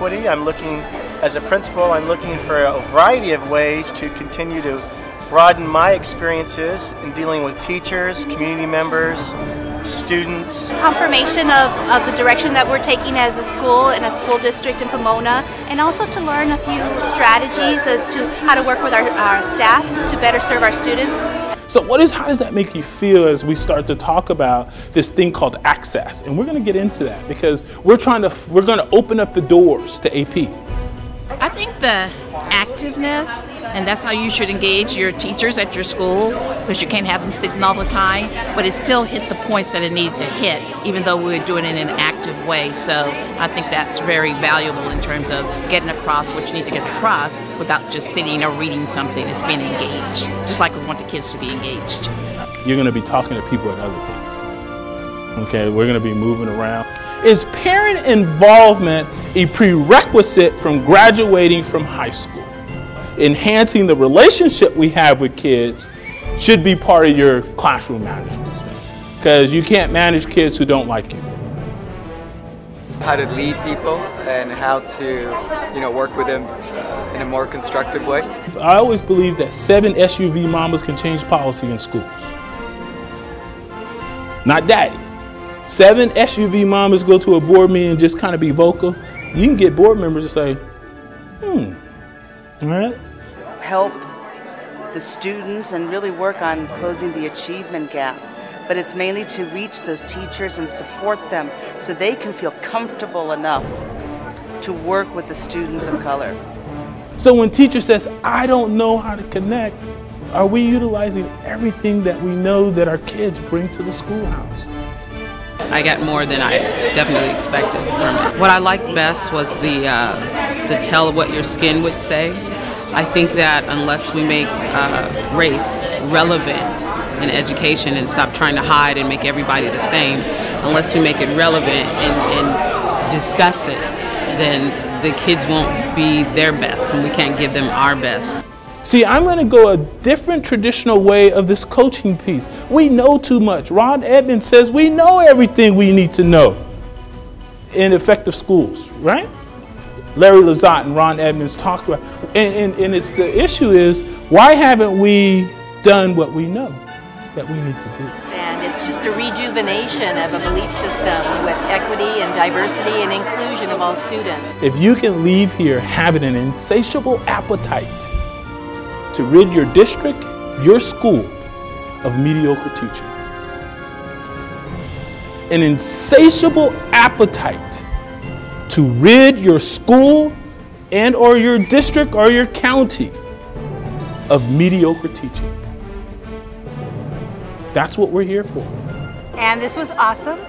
EDEquity. As a principal, I'm looking for a variety of ways to continue to broaden my experiences in dealing with teachers, community members, students. Confirmation of the direction that we're taking as a school in a school district in Pomona, and also to learn a few strategies as to how to work with our staff to better serve our students. So how does that make you feel as we start to talk about this thing called access? And we're going to get into that because we're going to open up the doors to AP. I think the activeness, and that's how you should engage your teachers at your school, because you can't have them sitting all the time, but it still hit the points that it needed to hit, even though we're doing it in an active way. So I think that's very valuable in terms of getting across what you need to get across without just sitting or reading something. It's being engaged, just like we want the kids to be engaged. You're going to be talking to people at other things. Okay, we're going to be moving around. Is parent involvement a prerequisite from graduating from high school? Enhancing the relationship we have with kids should be part of your classroom management, because you can't manage kids who don't like you. How to lead people and how to, work with them in a more constructive way. I always believe that 7 SUV mamas can change policy in schools. Not daddies. 7 SUV mamas go to a board meeting and just kind of be vocal. You can get board members to say, all right. Help the students and really work on closing the achievement gap. But it's mainly to reach those teachers and support them so they can feel comfortable enough to work with the students of color. So when teacher says, I don't know how to connect, are we utilizing everything that we know that our kids bring to the schoolhouse? I got more than I definitely expected from it. What I liked best was the tell of what your skin would say. I think that unless we make race relevant in education and stop trying to hide and make everybody the same, unless we make it relevant and discuss it, then the kids won't be their best and we can't give them our best. See, I'm going to go a different traditional way of this coaching piece. We know too much. Ron Edmonds says we know everything we need to know in effective schools, right? Larry Lazat and Ron Edmonds talked about, and it's the issue is, why haven't we done what we know that we need to do? And it's just a rejuvenation of a belief system with equity and diversity and inclusion of all students. If you can leave here having an insatiable appetite to rid your district, your school, of mediocre teaching. An insatiable appetite to rid your school and or your district or your county of mediocre teaching. That's what we're here for. And this was awesome.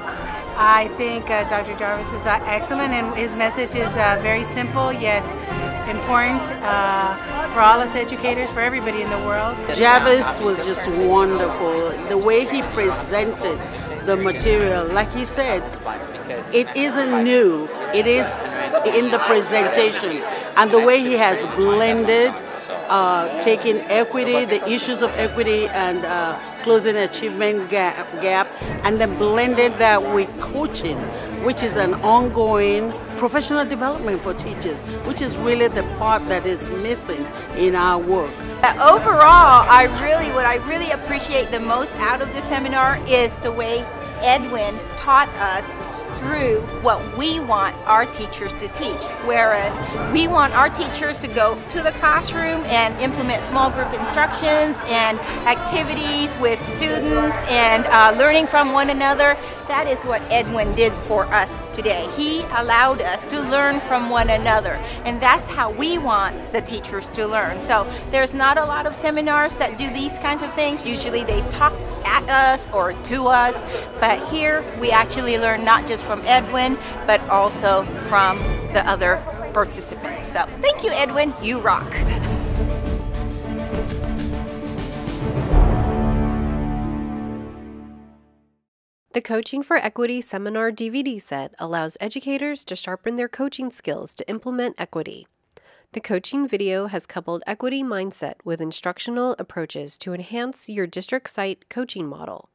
I think Dr. Jarvis is excellent, and his message is very simple yet important for all us educators, for everybody in the world. Jarvis was just wonderful. The way he presented the material, like he said, it isn't new. It is in the presentation. And the way he has blended taking equity, the issues of equity and closing achievement gap, and then blended that with coaching, which is an ongoing professional development for teachers, which is really the part that is missing in our work. Overall, what I really appreciate the most out of this seminar is the way Edwin taught us through what we want our teachers to teach. Whereas we want our teachers to go to the classroom and implement small group instructions and activities with students and learning from one another. That is what Edwin did for us today. He allowed us to learn from one another, and that's how we want the teachers to learn. So there's not a lot of seminars that do these kinds of things. Usually they talk at us or to us, but here we actually learn not just from Edwin, but also from the other participants. So thank you, Edwin, you rock. The Coaching for Equity Seminar DVD set allows educators to sharpen their coaching skills to implement equity. The coaching video has coupled equity mindset with instructional approaches to enhance your district site coaching model.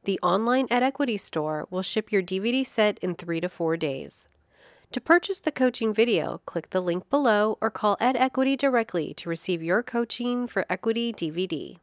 The online EDEquity store will ship your DVD set in 3 to 4 days. To purchase the coaching video, click the link below or call EDEquity directly to receive your Coaching for Equity DVD.